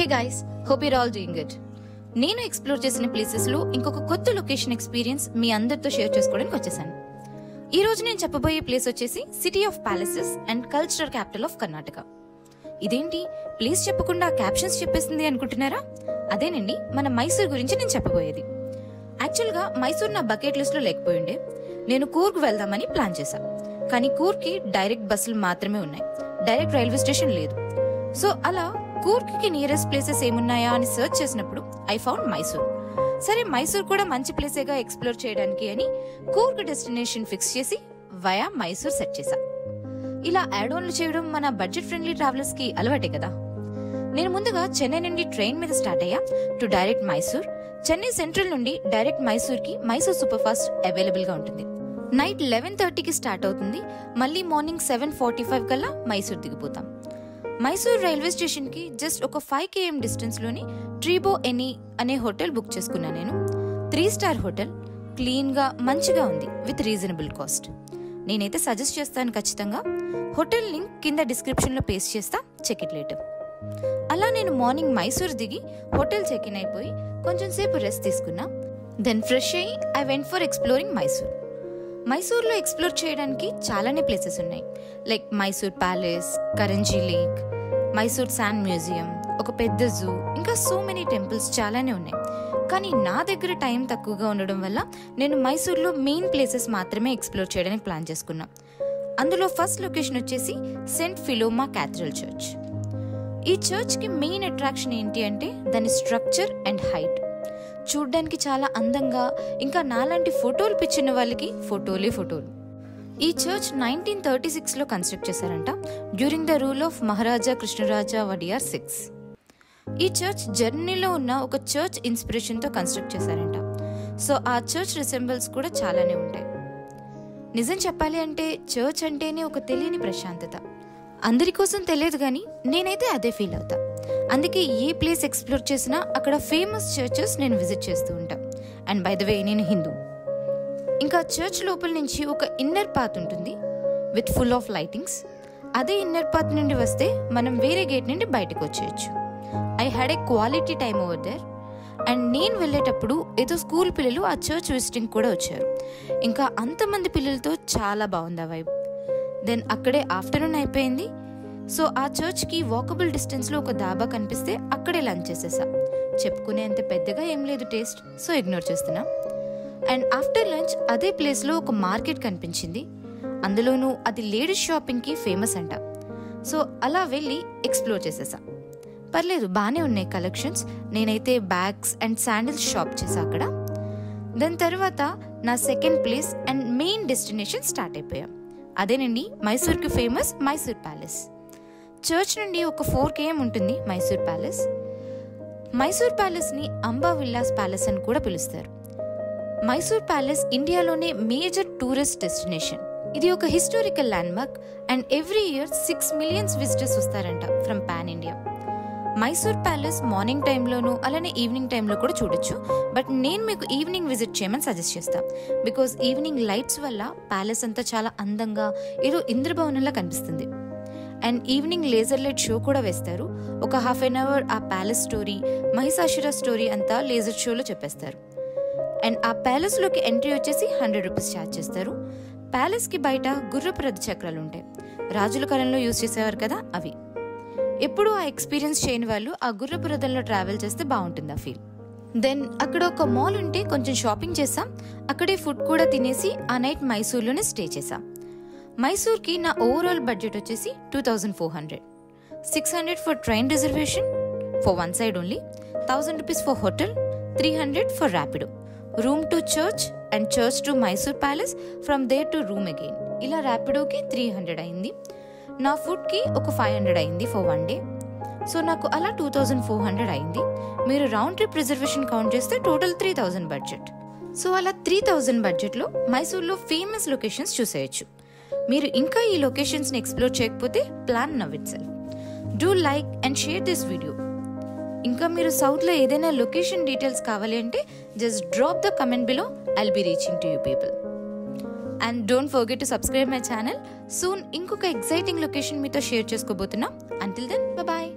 Hey guys, hope your all doing good. నేను explore చేసిన ప్లేసెస్లో ఇంకొక కొత్త లొకేషన్ ఎక్స్పీరియన్స్ మీ అందరితో షేర్ చేసుకోవడానికి వచ్చేసాను. ఈ రోజు నేను చెప్పబోయే ప్లేస్ వచ్చేసి city of palaces and cultural capital of Karnataka. ఇదేంటి ప్లేస్ చెప్పకుండా క్యాప్షన్స్ చెప్పేసింది అనుకుంటున్నారా? అదేనండి మన మైసూర్ గురించి నేను చెప్పబోయేది. యాక్చువల్గా మైసూర్ నా బకెట్ లిస్ట్లో లేకపోయిండే. నేను కూర్గ్ వెళ్దామని ప్లాన్ చేశాను. కానీ కూర్గ్కి డైరెక్ట్ బస్సులు మాత్రమే ఉన్నాయి, డైరెక్ట్ రైల్వే స్టేషన్ లేదు. సో అలా కూర్గ్కి నియరెస్ట్ ప్లేసెస్ ఏమున్నాయా అని సర్చ్ చేసినప్పుడు ఐ ఫౌండ్ మైసూర్. సరే, మైసూర్ కూడా మంచి ప్లేసేగా ఎక్స్ప్లోర్ చేయడానికి అని కూర్గ్ డెస్టినేషన్ ఫిక్స్ చేసి వయా మైసూర్ సెట్ చేశా. ఇలా యాడ్ ఆన్లు చేయడం మన బడ్జెట్ ఫ్రెండ్లీ ట్రావెలర్స్ కి అలవాటే కదా. నేను ముందుగా చెన్నై నుండి ట్రైన్ మీద స్టార్ట్ అయ్యా to direct Mysore. Chennai central నుండి డైరెక్ట్ మైసూర్కి మైసూర్ సూపర్ ఫాస్ట్ అవైలబుల్ గా ఉంటుంది. నైట్ 11:30కి స్టార్ట్ అవుతుంది. మళ్ళీ మార్నింగ్ 7:45 కల్లా మైసూర్ దిగిపోతాం. మైసూర్ రైల్వే స్టేషన్ కి జస్ట్ ఒక 5 km డిస్టెన్స్ లోని ట్రీబో ఎనీ అనే హోటల్ బుక్ చేసుకున్నా. నేను 3 స్టార్ హోటల్, క్లీన్ గా మంచిగా ఉంది విత్ రీజనబుల్ కాస్ట్. నేనైతే సజెస్ట్ చేస్తాను ఖచ్చితంగా. హోటల్ లింక్ కింద డిస్క్రిప్షన్ లో పేస్ట్ చేస్తా, చెక్ ఇట్ లేటర్. అలా నేను మార్నింగ్ మైసూర్ దిగి హోటల్ చెక్ ఇన్ అయిపోయి కొంచెం సేపు రెస్ట్ తీసుకున్నా. దెన్ ఫ్రెష్ అయ్యి I went for exploring Mysore. మైసూర్లో ఎక్స్ప్లోర్ చేయడానికి చాలానే ప్లేసెస్ ఉన్నాయి. Like Mysore palace, Karanji lake, Mysore sand museum, ఒక పెద్ద జూ, ఇంకా సో మెనీ టెంపుల్స్ చాలానే ఉన్నాయి. కానీ నా దగ్గర టైం తక్కువగా ఉండడం వల్ల నేను మైసూర్లో మెయిన్ ప్లేసెస్ మాత్రమే ఎక్స్ప్లోర్ చేయడానికి ప్లాన్ చేసుకున్నా. అందులో ఫస్ట్ లొకేషన్ వచ్చేసి సెయింట్ ఫిలోమా క్యాథడ్రల్ చర్చ్. ఈ చర్చ్కి మెయిన్ అట్రాక్షన్ ఏంటి అంటే దాని స్ట్రక్చర్ అండ్ హైట్. చూడ్డానికి చాలా అందంగా, ఇంకా నాలాంటి ఫోటోలు పిచ్చిన వాళ్ళకి ఫోటోలు. ఈ చర్చ్ 1936లో కన్స్ట్రక్ట్ చేశారంట, డ్యూరింగ్ ద రూల్ ఆఫ్ మహారాజా కృష్ణరాజా వడియార్ 6. ఈ చర్చ్ జర్నీలో ఉన్న ఒక చర్చ్ ఇన్స్పిరేషన్తో కన్స్ట్రక్ట్ చేశారంట. సో ఆ చర్చ్ రిసెంబల్స్ కూడా చాలానే ఉంటాయి. నిజం చెప్పాలి అంటే చర్చ్ అంటేనే ఒక తెలియని ప్రశాంతత. అందరి కోసం తెలియదు కానీ నేనైతే అదే ఫీల్ అవుతా. అందుకే ఏ ప్లేస్ ఎక్స్ప్లోర్ చేసినా అక్కడ ఫేమస్ చర్చెస్ నేను విజిట్ చేస్తూ ఉంటా. అండ్ బై ద వే, నేను హిందూ. ఇంకా చర్చ్ లోపల నుంచి ఒక ఇన్నర్ పాత్ ఉంటుంది విత్ ఫుల్ ఆఫ్ లైటింగ్స్. అదే ఇన్నర్ పాత్ నుండి వస్తే మనం వేరే గేట్ నుండి బయటకు వచ్చేయచ్చు. I had a quality time over there. And నేను వెళ్ళేటప్పుడు ఏదో స్కూల్ పిల్లలు ఆ చర్చ్ విజిటింగ్ కూడా వచ్చారు. ఇంకా అంతమంది పిల్లలతో చాలా బాగుంది ఆ వైబ్. దెన్ అక్కడే ఆఫ్టర్నూన్ అయిపోయింది. సో ఆ చర్చ్కి వాకబుల్ డిస్టెన్స్లో ఒక దాబా కనిపిస్తే అక్కడే లంచ్ చేసేసా. చెప్పుకునేంత పెద్దగా ఏం లేదు టేస్ట్, సో ఇగ్నోర్ చేస్తున్నా. అండ్ ఆఫ్టర్ లంచ్ అదే ప్లేస్లో ఒక మార్కెట్ కనిపించింది. అందులోనూ అది లేడీస్ షాపింగ్కి ఫేమస్ అంట. సో అలా వెళ్ళి ఎక్స్ప్లోర్ చేసేసా. పర్లేదు, బాగానే ఉన్నాయి కలెక్షన్స్. నేనైతే బ్యాగ్స్ అండ్ శాండిల్స్ షాప్ చేసా అక్కడ. దాని తర్వాత నా second place and main destination start అయిపోయాం. అదేనండి మైసూర్కి ఫేమస్ మైసూర్ ప్యాలెస్. చర్చ్ నుండి ఒక 4 km ఉంటుంది మైసూర్ ప్యాలెస్. మైసూర్ ప్యాలెస్ని అంబా విల్లాస్ ప్యాలెస్ అని కూడా పిలుస్తారు. మైసూర్ ప్యాలెస్ ఇండియాలోనే మేజర్ టూరిస్ట్ డెస్టినేషన్. ఇది ఒక historical landmark and every year 6 million visitors వస్తారంట from pan India. Mysore palace morning టైంలోనూ అలానే ఈవినింగ్ టైంలో కూడా చూడొచ్చు. బట్ నేను మీకు ఈవినింగ్ విజిట్ చేయమని సజెస్ట్ చేస్తాను. బికాజ్ ఈవినింగ్ లైట్స్ వల్ల ప్యాలెస్ అంతా చాలా అందంగా ఏదో ఇంద్రభవనంలా కనిపిస్తుంది. And evening laser light show కూడా వేస్తారు. ఒక 1/2 hour ఆ ప్యాలెస్ స్టోరీ, మహిషాసుర స్టోరీ అంతా లేజర్ షోలో చెప్పేస్తారు. అండ్ ఆ ప్యాలెస్లోకి ఎంట్రీ వచ్చేసి 100 rupees ఛార్జ్ చేస్తారు. ప్యాలెస్కి బయట గుర్రపు రథ చక్రాలు ఉంటాయి. రాజుల కాలంలో యూజ్ చేసేవారు కదా అవి. ఎప్పుడు ఆ ఎక్స్పీరియన్స్ చేయని వాళ్ళు ఆ గుర్రపు రథంలో ట్రావెల్ చేస్తే బాగుంటుంది ఆ ఫీల్. దెన్ అక్కడ ఒక మాల్ ఉంటే కొంచెం షాపింగ్ చేసాం. అక్కడే ఫుడ్ కూడా తినేసి ఆ నైట్ మైసూర్లోనే స్టే చేసాం. మైసూర్కి నా ఓవరాల్ బడ్జెట్ వచ్చేసి 2400. 600 for train reservation for one side only, 1000 rupees for hotel, 300 for Rapido, room to church and church to Mysore palace, from there to room again. ఇలా ర్యాపిడోకి 300 అయింది. నా ఫుడ్కి ఒక 500 అయింది ఫర్ 1 day. సో నాకు అలా 2400 అయింది. మీరు రౌండ్ ట్రిప్ రిజర్వేషన్ కౌంట్ చేస్తే టోటల్ 3000 బడ్జెట్. సో అలా 3000 బడ్జెట్లో మైసూర్లో ఫేమస్ లొకేషన్స్ చూసేయచ్చు. మీరు ఇంకా ఈ లొకేషన్స్ని ఎక్స్ప్లోర్ చేయకపోతే plan now itself. Do like and share this video. ఇంకా మీరు సౌత్లో ఏదైనా లొకేషన్ డీటెయిల్స్ కావాలి అంటే just drop the comment below. I'll be reaching to you people. And don't forget to subscribe my channel. Soon ఇంకొక exciting location మీతో share చేసుకోబోతున్నా. Until then, bye.